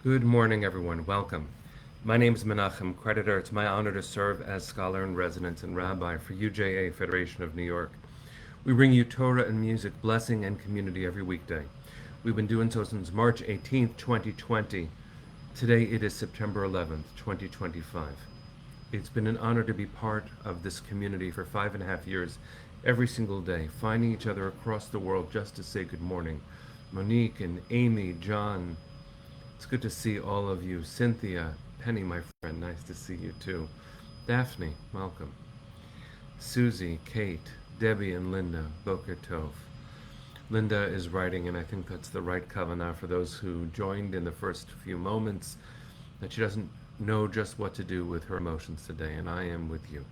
Good morning, everyone. Welcome. My name is Menachem Creditor. It's my honor to serve as scholar in residence and rabbi for UJA Federation of New York. We bring you Torah and music, blessing, and community every weekday. We've been doing so since March 18th, 2020. Today it is September 11th, 2025. It's been an honor to be part of this community for 5.5 years, every single day, finding each other across the world just to say good morning. Monique and Amy, John, it's good to see all of you. Cynthia, Penny, my friend, nice to see you too. Daphne, welcome. Susie, Kate, Debbie, and Linda, Boker Tov. Linda is writing, and I think that's the right kavanah for those who joined in the first few moments, that she doesn't know just what to do with her emotions today, and I am with you.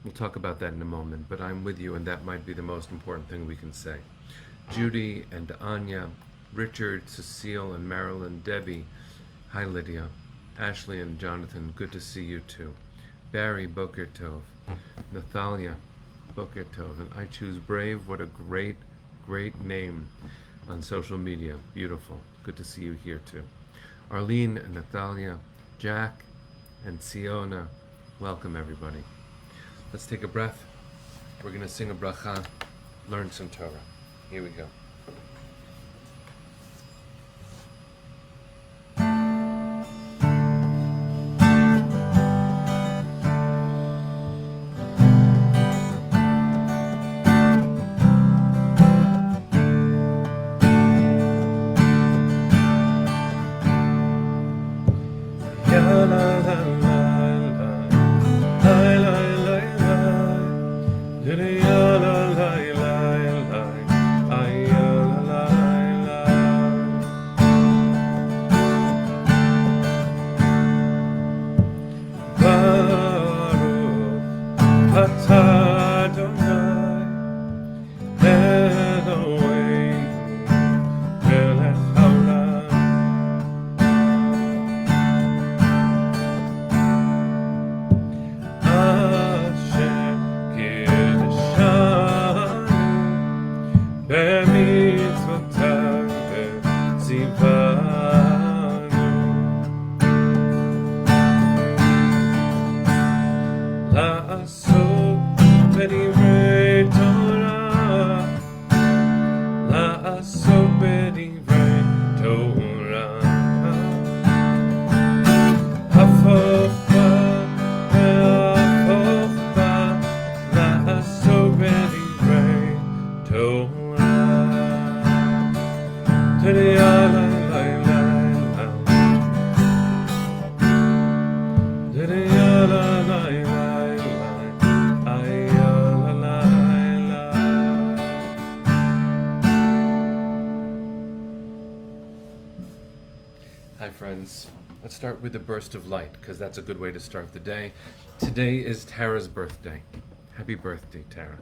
We'll talk about that in a moment, but I'm with you, and that might be the most important thing we can say. Judy and Anya, Richard, Cecile, and Marilyn, Debbie, hi Lydia, Ashley and Jonathan, good to see you too. Barry, Boker Tov, Nathalia, Boker Tov, and I choose Brave. What a great name on social media. Beautiful. Good to see you here too. Arlene and Nathalia, Jack and Siona, welcome everybody. Let's take a breath. We're going to sing a bracha, learn some Torah. Here we go. Hi friends, let's start with a burst of light because that's a good way to start the day. Today is Tara's birthday. Happy birthday, Tara.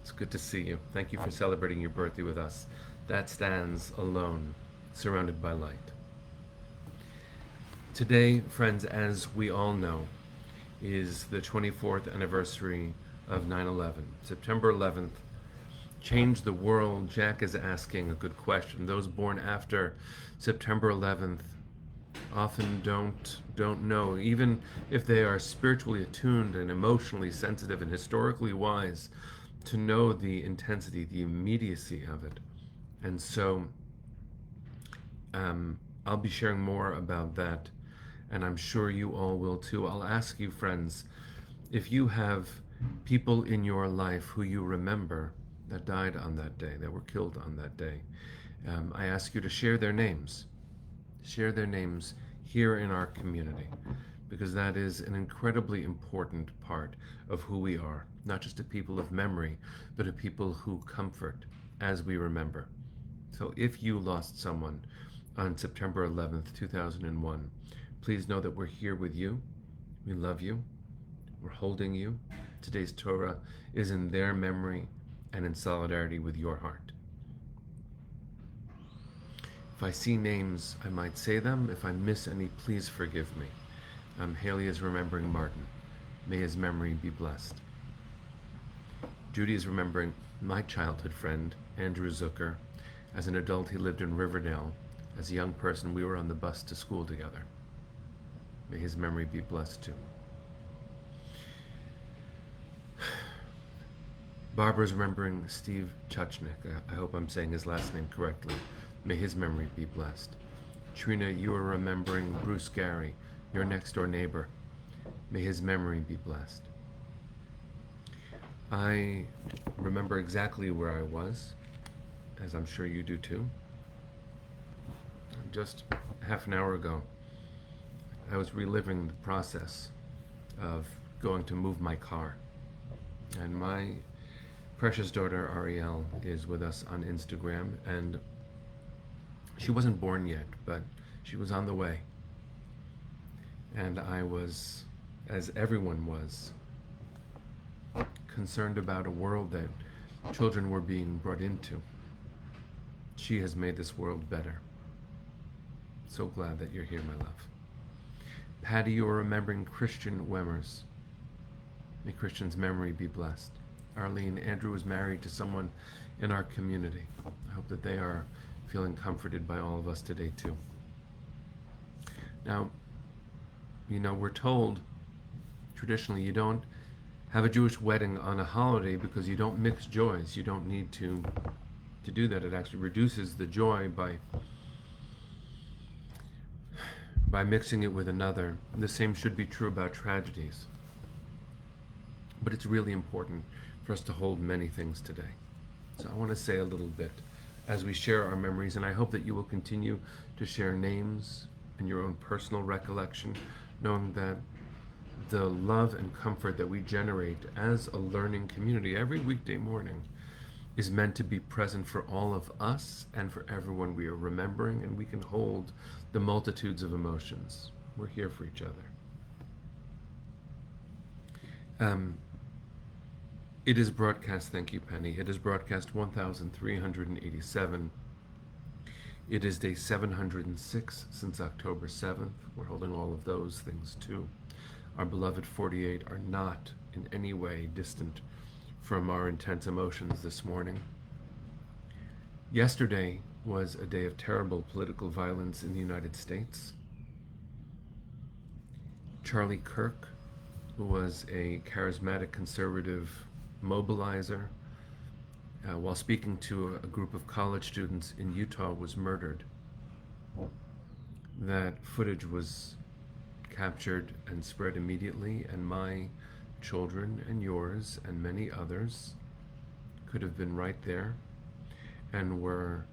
It's good to see you. Thank you for celebrating your birthday with us. That stands alone, surrounded by light. Today, friends, as we all know, is the 24th anniversary of 9/11. September 11th changed the world. Jack is asking a good question. Those born after September 11th often don't know, even if they are spiritually attuned and emotionally sensitive and historically wise, to know the intensity, the immediacy of it. And so I'll be sharing more about that, and I'm sure you all will too. I'll ask you, friends, if you have people in your life who you remember that died on that day, that were killed on that day, I ask you to share their names. Share their names here in our community, because that is an incredibly important part of who we are, not just a people of memory, but a people who comfort as we remember. So if you lost someone on September 11th, 2001, please know that we're here with you. We love you. We're holding you. Today's Torah is in their memory and in solidarity with your heart. If I see names, I might say them. If I miss any, please forgive me. Haley is remembering Martin. May his memory be blessed. Judy is remembering my childhood friend, Andrew Zucker. As an adult, he lived in Riverdale As a young person, we were on the bus to school together. May his memory be blessed too. Barbara's remembering Steve Chuchnik. I hope I'm saying his last name correctly. May his memory be blessed. Trina, you are remembering Bruce Gary, your next door neighbor. May his memory be blessed. I remember exactly where I was, as I'm sure you do too. Just half an hour ago, I was reliving the process of going to move my car. And my precious daughter Ariel is with us on Instagram, and she wasn't born yet, but she was on the way. And I was, as everyone was, concerned about a world that children were being brought into. She has made this world better. So glad that you're here, my love. Patty, you are remembering Christian Wemmers. May Christian's memory be blessed. Arlene, Andrew was married to someone in our community. I hope that they are feeling comforted by all of us today too. Now, we're told traditionally you don't have a Jewish wedding on a holiday because you don't mix joys. You don't need to do that. It actually reduces the joy by mixing it with another. The same should be true about tragedies. But it's really important for us to hold many things today. So I want to say a little bit as we share our memories, and I hope that you will continue to share names and your own personal recollection, knowing that the love and comfort that we generate as a learning community every weekday morning is meant to be present for all of us and for everyone we are remembering, and we can hold the multitudes of emotions. We're here for each other. It is broadcast, thank you, Penny. It is broadcast 1387. It is day 706 since October 7th. We're holding all of those things too. Our beloved 48 are not in any way distant from our intense emotions this morning. Yesterday was a day of terrible political violence in the United States. Charlie Kirk, who was a charismatic conservative mobilizer, while speaking to a group of college students in Utah, was murdered. That footage was captured and spread immediately, and my children and yours and many others could have been right there and were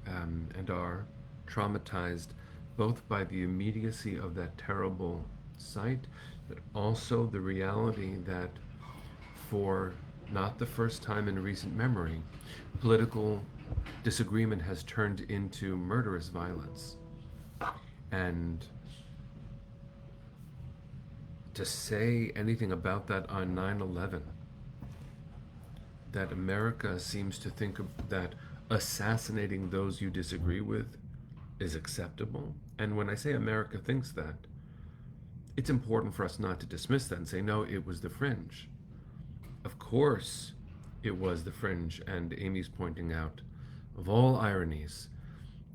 and are traumatized both by the immediacy of that terrible sight, but also the reality that for not the first time in recent memory, political disagreement has turned into murderous violence. And to say anything about that on 9/11, that America seems to think that assassinating those you disagree with is acceptable. And when I say America thinks that, it's important for us not to dismiss that and say, no, it was the fringe. Of course it was the fringe, and Amy's pointing out, of all ironies,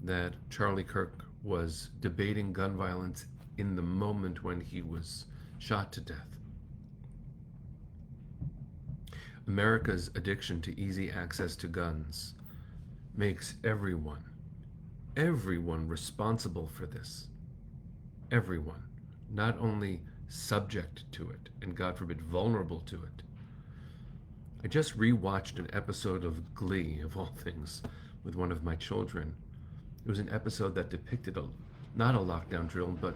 that Charlie Kirk was debating gun violence in the moment when he was shot to death. America's addiction to easy access to guns makes everyone responsible for this. Everyone, not only subject to it, and God forbid, vulnerable to it. I just rewatched an episode of Glee, of all things, with one of my children. It was an episode that depicted not a lockdown drill, but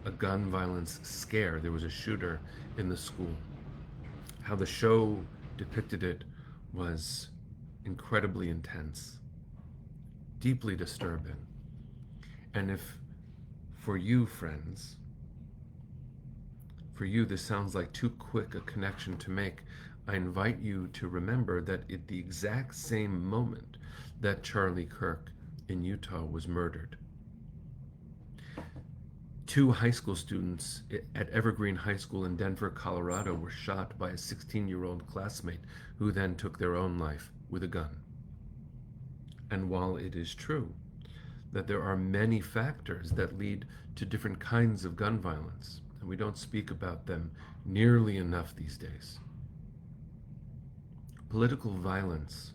a gun violence scare. There was a shooter in the school. How the show depicted it was incredibly intense, deeply disturbing. And if, for you, friends, for you this sounds like too quick a connection to make, I invite you to remember that at the exact same moment that Charlie Kirk in Utah was murdered, 2 high school students at Evergreen High School in Denver, Colorado were shot by a 16-year-old classmate who then took their own life with a gun. And while it is true that there are many factors that lead to different kinds of gun violence, and we don't speak about them nearly enough these days. Political violence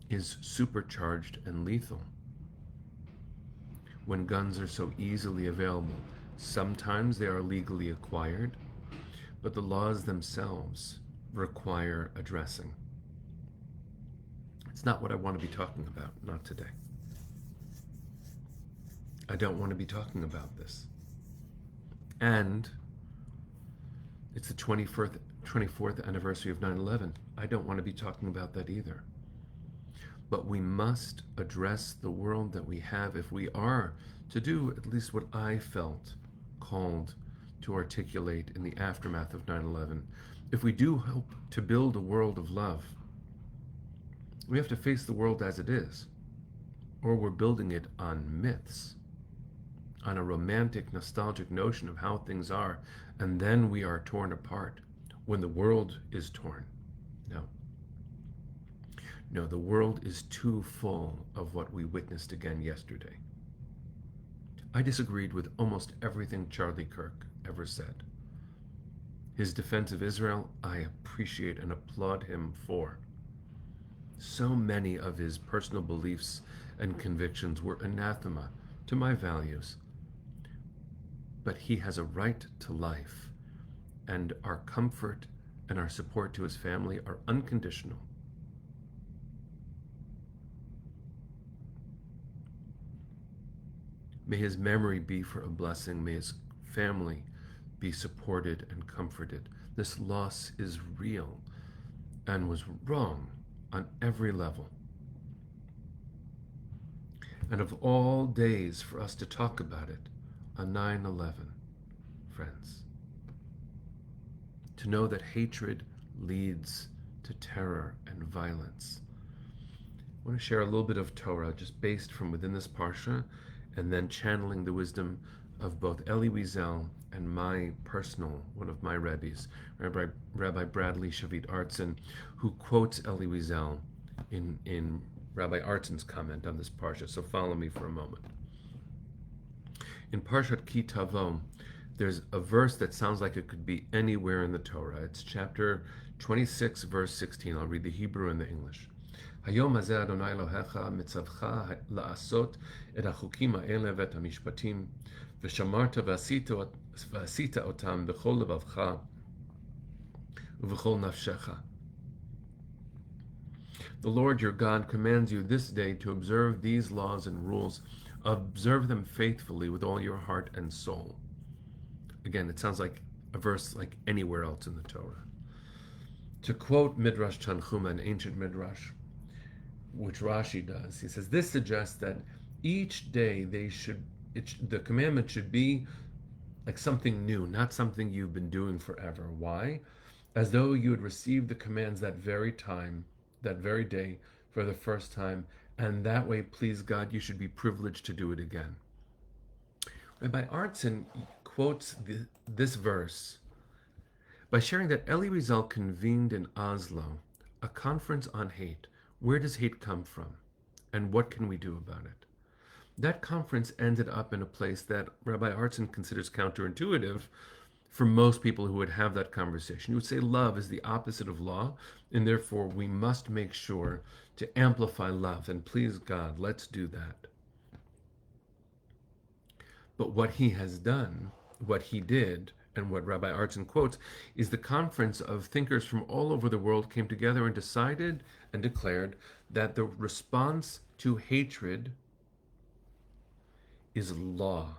is supercharged and lethal when guns are so easily available. Sometimes they are legally acquired, but the laws themselves require addressing. It's not what I want to be talking about, not today. I don't want to be talking about this. And it's the 24th anniversary of 9/11. I don't want to be talking about that either. But we must address the world that we have if we are to do at least what I felt called to articulate in the aftermath of 9/11. If we do hope to build a world of love, we have to face the world as it is, or we're building it on myths, on a romantic, nostalgic notion of how things are, and then we are torn apart when the world is torn. No, the world is too full of what we witnessed again yesterday. I disagreed with almost everything Charlie Kirk ever said. His defense of Israel, I appreciate and applaud him for. So many of his personal beliefs and convictions were anathema to my values. But he has a right to life, and our comfort and our support to his family are unconditional. May his memory be for a blessing. May his family be supported and comforted. This loss is real and was wrong on every level. And of all days for us to talk about it, on 9/11, friends, to know that hatred leads to terror and violence. I want to share a little bit of Torah just based from within this parsha, and then channeling the wisdom of both Elie Wiesel and my personal, one of my rabbis, Rabbi Bradley Shavit Artson, who quotes Elie Wiesel in Rabbi Artson's comment on this parsha. So follow me for a moment. In Parshat Ki Tavo, there's a verse that sounds like it could be anywhere in the Torah. It's chapter 26, verse 16. I'll read the Hebrew and the English. היום הזה אדוני אלוהיך מצווך לעשות את החוקים האלה ואת המשפטים, ושמרת ועשית אותם בכל לבבך ובכל נפשך. The Lord your God commands you this day to observe these laws and rules. Observe them faithfully with all your heart and soul. Again, it sounds like a verse like anywhere else in the Torah. To quote Midrash Tanchuma, an ancient Midrash, which Rashi does, he says, this suggests that each day the commandment should be like something new, not something you've been doing forever. Why? As though you had received the commands that very time, that very day, for the first time, and that way, please God, you should be privileged to do it again. Rabbi Artson quotes this verse by sharing that Elie Wiesel convened in Oslo a conference on hate. Where does hate come from? And what can we do about it? That conference ended up in a place that Rabbi Artson considers counterintuitive for most people who would have that conversation. You would say love is the opposite of law, and therefore we must make sure to amplify love. And please God, let's do that. But what he has done, what he did, and what Rabbi Artson quotes, is the conference of thinkers from all over the world came together and decided and declared that the response to hatred is law,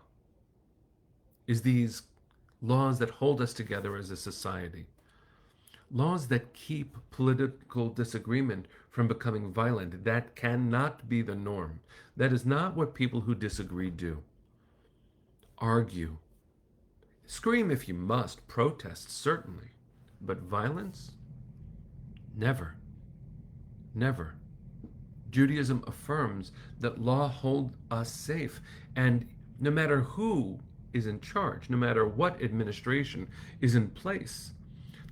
is these laws that hold us together as a society, laws that keep political disagreement from becoming violent. That cannot be the norm. That is not what people who disagree do. Argue. Scream if you must, protest certainly, but violence? Never. Never. Judaism affirms that law holds us safe, and no matter who is in charge, no matter what administration is in place,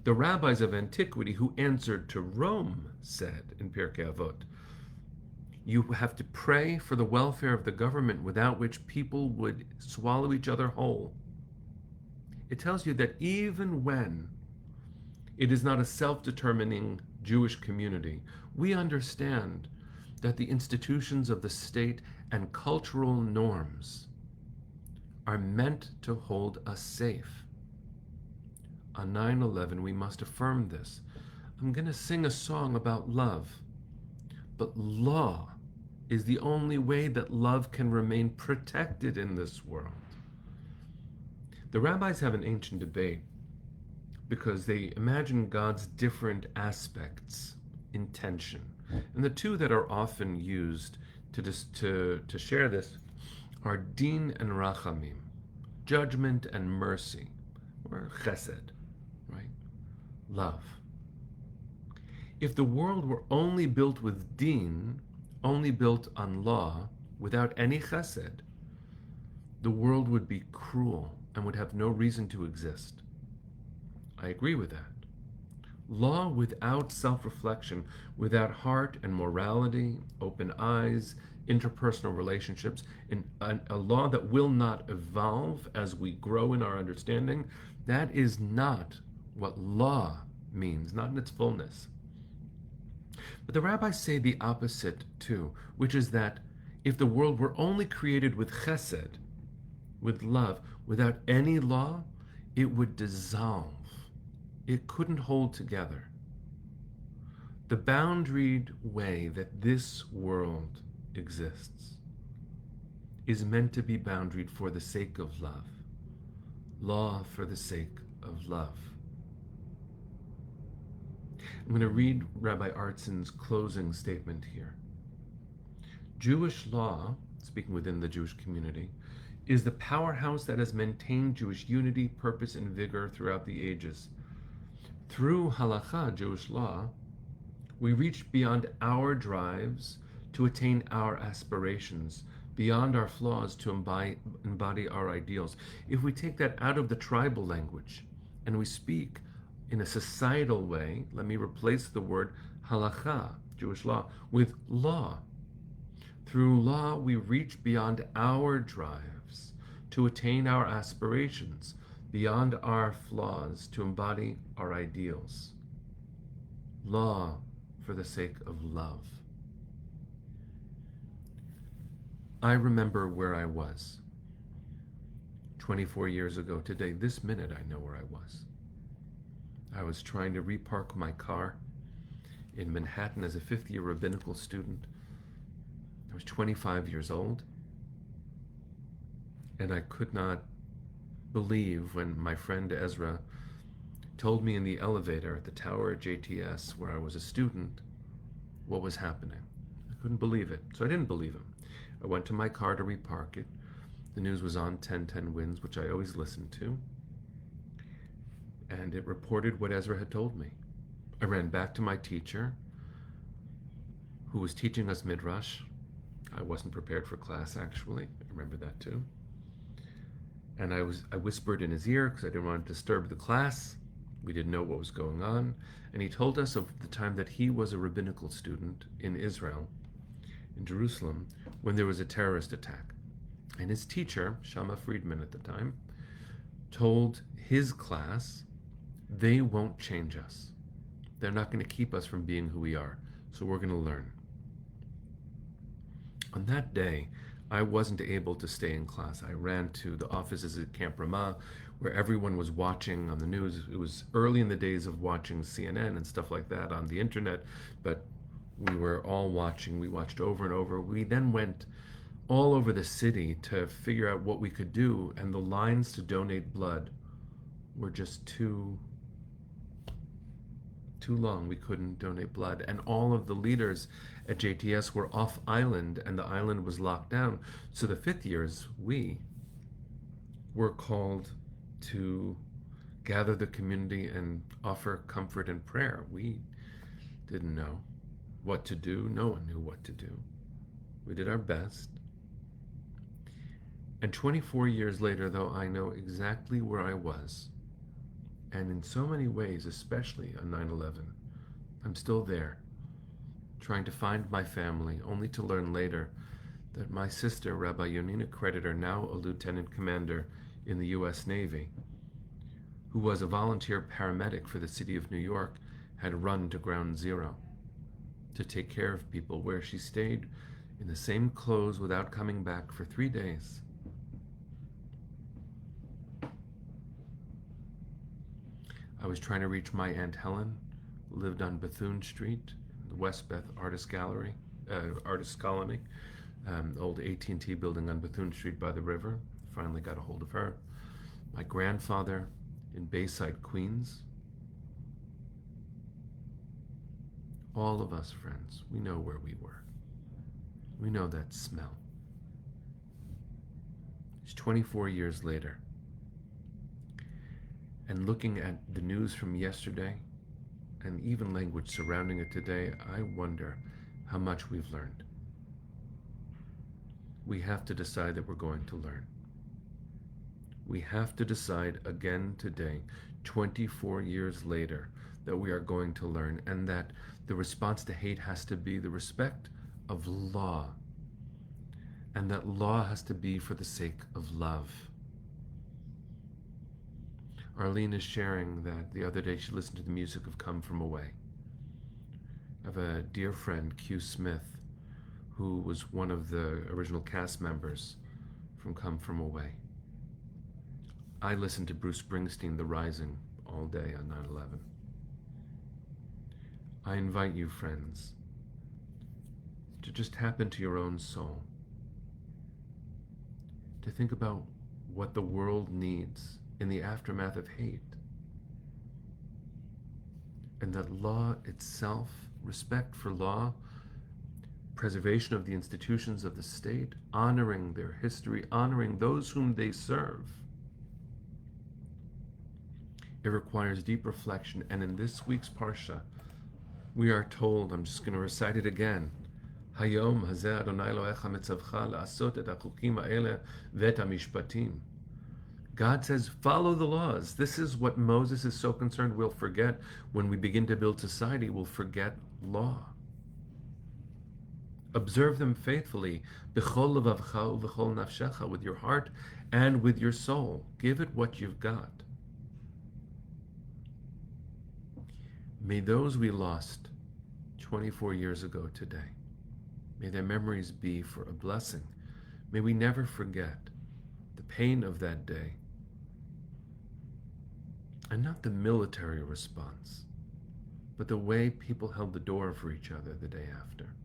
the rabbis of antiquity who answered to Rome said in Pirkei Avot, You have to pray for the welfare of the government, without which people would swallow each other whole. It tells you that even when it is not a self-determining Jewish community, we understand that the institutions of the state and cultural norms are meant to hold us safe. On 9/11, we must affirm this. I'm going to sing a song about love, but law is the only way that love can remain protected in this world. The rabbis have an ancient debate because they imagine God's different aspects in tension. And the two that are often used to share this are din and rachamim, judgment and mercy, or chesed, right? Love. If the world were only built with din, only built on law, without any chesed, the world would be cruel and would have no reason to exist. I agree with that. Law without self-reflection, without heart and morality, open eyes, interpersonal relationships, and a law that will not evolve as we grow in our understanding, that is not what law means, not in its fullness. But the rabbis say the opposite too, which is that if the world were only created with chesed, with love, without any law, it would dissolve. It couldn't hold together. The boundaried way that this world exists is meant to be boundaried for the sake of love. Law for the sake of love. I'm going to read Rabbi Artzin's closing statement here. Jewish law, speaking within the Jewish community, is the powerhouse that has maintained Jewish unity, purpose, and vigor throughout the ages. Through halakha, Jewish law, we reach beyond our drives to attain our aspirations, beyond our flaws to embody our ideals. If we take that out of the tribal language and we speak in a societal way, let me replace the word halakha, Jewish law, with law. Through law, we reach beyond our drives to attain our aspirations, beyond our flaws to embody our ideals. Law for the sake of love. I remember where I was 24 years ago today. This minute I know where I was. I was trying to repark my car in Manhattan as a fifth-year rabbinical student. I was 25 years old, and I could not believe when my friend Ezra told me in the elevator at the tower at JTS, where I was a student, what was happening. I couldn't believe it, so I didn't believe him. I went to my car to repark it. The news was on 1010 Winds, which I always listen to, and it reported what Ezra had told me. I ran back to my teacher, who was teaching us Midrash. I wasn't prepared for class, actually. I remember that too. And I whispered in his ear because I didn't want to disturb the class. We didn't know what was going on. And he told us of the time that he was a rabbinical student in Israel, in Jerusalem, when there was a terrorist attack. And his teacher, Shama Friedman at the time, told his class, they won't change us. They're not going to keep us from being who we are. So we're going to learn. On that day, I wasn't able to stay in class. I ran to the offices at Camp Ramah, where everyone was watching on the news. It was early in the days of watching CNN and stuff like that on the internet, but we were all watching. We watched over and over. We then went all over the city to figure out what we could do, and the lines to donate blood were just too long. We couldn't donate blood, and all of the leaders at JTS were off island, and the island was locked down. So the fifth years, we were called to gather the community and offer comfort and prayer. We didn't know what to do. No one knew what to do. We did our best. And 24 years later, though, I know exactly where I was. And in so many ways, especially on 9/11, I'm still there, trying to find my family, only to learn later that my sister, Rabbi Yonina Creditor, now a lieutenant commander in the U.S. Navy, who was a volunteer paramedic for the city of New York, had run to Ground Zero to take care of people, where she stayed in the same clothes without coming back for 3 days. I was trying to reach my Aunt Helen, who lived on Bethune Street, the West Beth Artist Gallery, Artist Colony, old AT&T building on Bethune Street by the river. Finally got a hold of her. My grandfather in Bayside, Queens. All of us, friends, we know where we were. We know that smell. It's 24 years later. And looking at the news from yesterday, and even language surrounding it today, I wonder how much we've learned. We have to decide that we're going to learn. We have to decide again today, 24 years later, that we are going to learn, and that the response to hate has to be the respect of law, and that law has to be for the sake of love. Arlene is sharing that the other day she listened to the music of Come From Away. I have a dear friend, Q Smith, who was one of the original cast members from Come From Away. I listened to Bruce Springsteen, The Rising, all day on 9/11. I invite you, friends, to just tap into your own soul, to think about what the world needs in the aftermath of hate, and that law itself, respect for law, preservation of the institutions of the state, honoring their history, honoring those whom they serve, it requires deep reflection. And in this week's Parsha, we are told, I'm just going to recite it again, Hayom hazeh Adonai Elohecha mitzavcha la'asot et hachukim ha'ele v'et hamishpatim. God says, follow the laws. This is what Moses is so concerned we'll forget. When we begin to build society, we'll forget law. Observe them faithfully, b'chol levavcha u'b'chol nafshecha, with your heart and with your soul. Give it what you've got. May those we lost 24 years ago today, may their memories be for a blessing. May we never forget the pain of that day, and not the military response, but the way people held the door for each other the day after.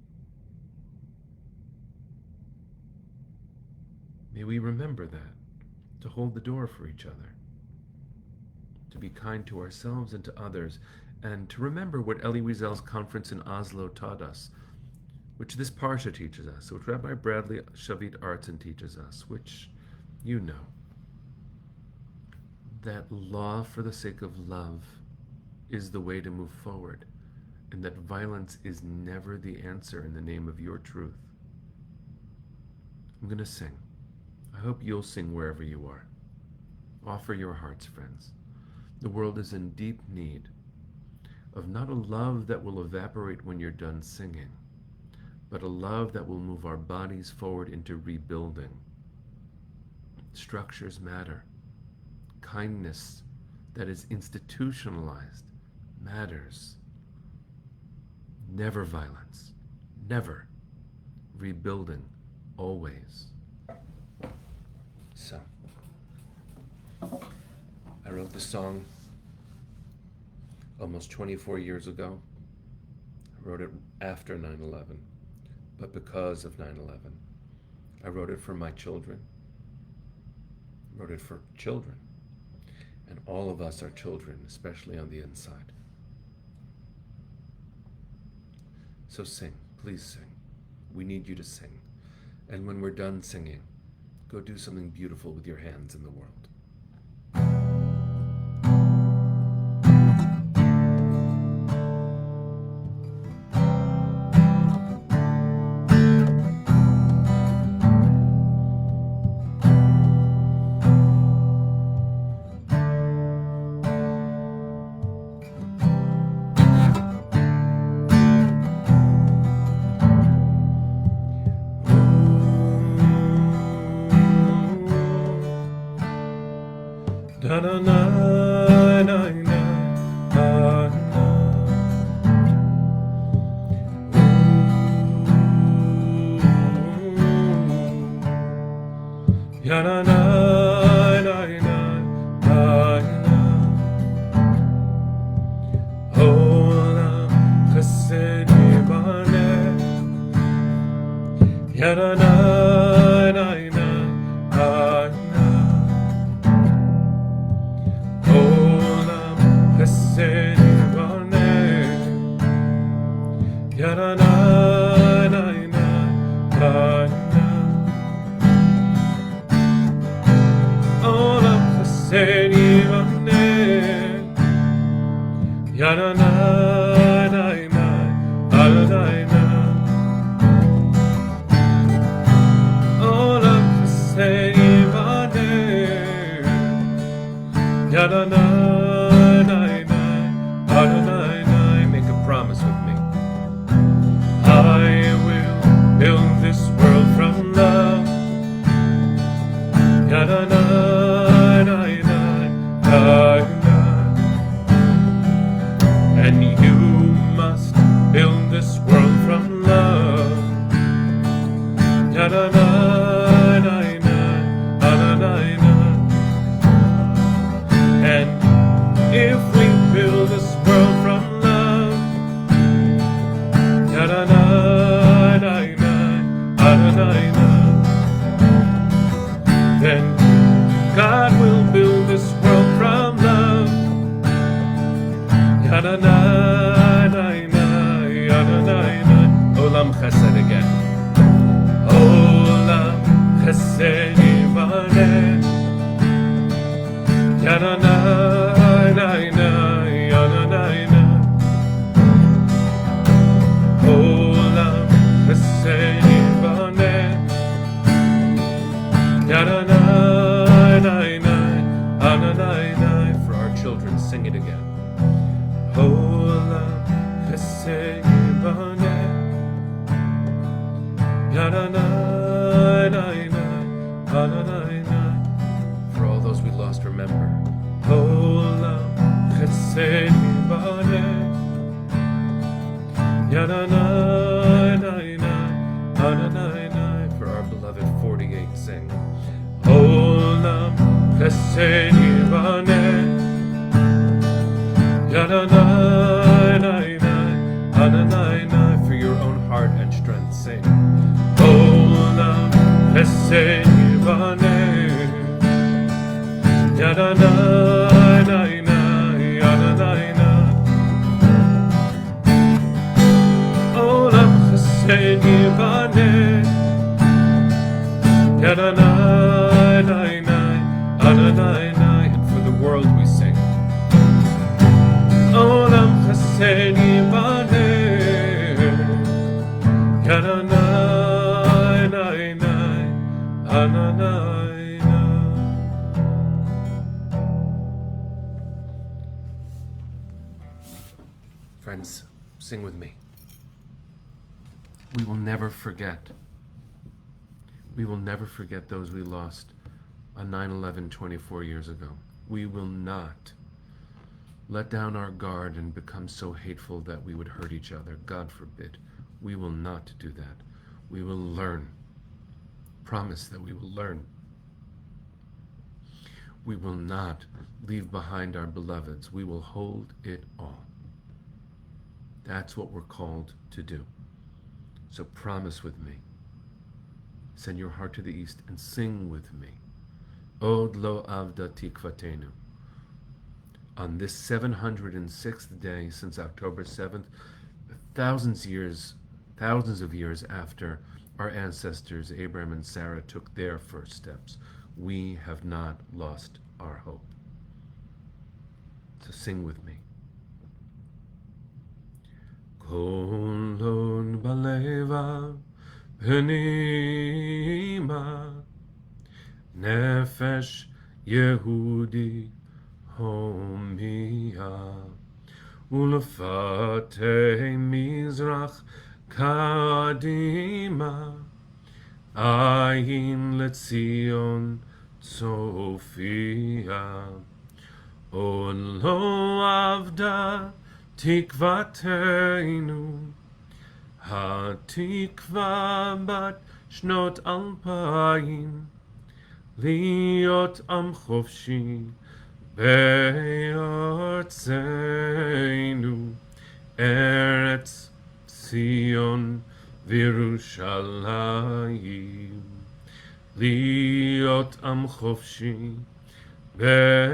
May we remember that, to hold the door for each other, to be kind to ourselves and to others, and to remember what Elie Wiesel's conference in Oslo taught us, which this Parsha teaches us, which Rabbi Bradley Shavit Artson teaches us, which you know, that law for the sake of love is the way to move forward, and that violence is never the answer in the name of your truth. I'm going to sing. I hope you'll sing wherever you are. Offer your hearts, friends. The world is in deep need of not a love that will evaporate when you're done singing, but a love that will move our bodies forward into rebuilding. Structures matter. Kindness that is institutionalized matters. Never violence. Never. Rebuilding. Always. So, I wrote the song almost 24 years ago. I wrote it after 9/11, but because of 9/11. I wrote it for my children. I wrote it for children. And all of us are children, especially on the inside. So sing, please sing. We need you to sing. And when we're done singing, go do something beautiful with your hands in the world. Da na na na na na na. Ya na na na na na na. Olam chesed yibaneh. Ya na na na na na. Olam chesed yibaneh. Ya na na na na na. Olam chesed yibaneh. Ya na na na na Adonai na. Olam chesed yibaneh. Ya na na na na Adonai na. Make a promise with me. I will build this world from love. Ya na na na na na. And you must build this world from love. Ya na na na na na na. And if we build this world from love, ya na na na na na, then God will build this world from love. Ya na na na ya na na. Olam chesed again. Olam chesed yibaneh. Ya na na na ya na na. Olam chesed yibaneh. Ya na na na. For our children, sing it again. Olam chesed yibaneh. Ya na na na. For all those we lost, remember. Olam chesed yibaneh. Ya na na na. For our beloved 48, sing. Olam chesed yibaneh. Ya na na na. For your own heart and strength, sing. Olam chesed yibaneh. Ya na na na. Olam chesed yibaneh. Ya na na. And for the world we sing. Olam chesed yibaneh. Ya na na na. Friends, sing with me. We will never forget. We will never forget those we lost on 9/11 24 years ago. We will not let down our guard and become so hateful that we would hurt each other. God forbid. We will not do that. We will learn. Promise that we will learn. We will not leave behind our beloveds. We will hold it all. That's what we're called to do. So promise with me. Send your heart to the east and sing with me. Od lo avda tikvatenu. On this 706th day since October 7th, thousands of years after our ancestors Abraham and Sarah took their first steps, we have not lost our hope. So sing with me. Kolon baleva penima nefesh Yehudi homia ulfate mizrach kadima ayin letzion צופיה. עוד לא אבדה תקוותנו, התקווה בת שנות 2000, להיות עם חופשי בארצנו, ארץ ציון וירושלים. להיות עם חופשי בארצנו,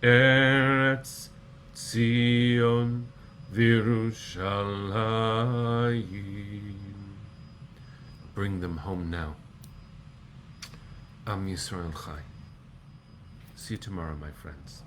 ארץ ציון וירושלים. Bring them home now. Am Yisrael Chai. See you tomorrow, my friends.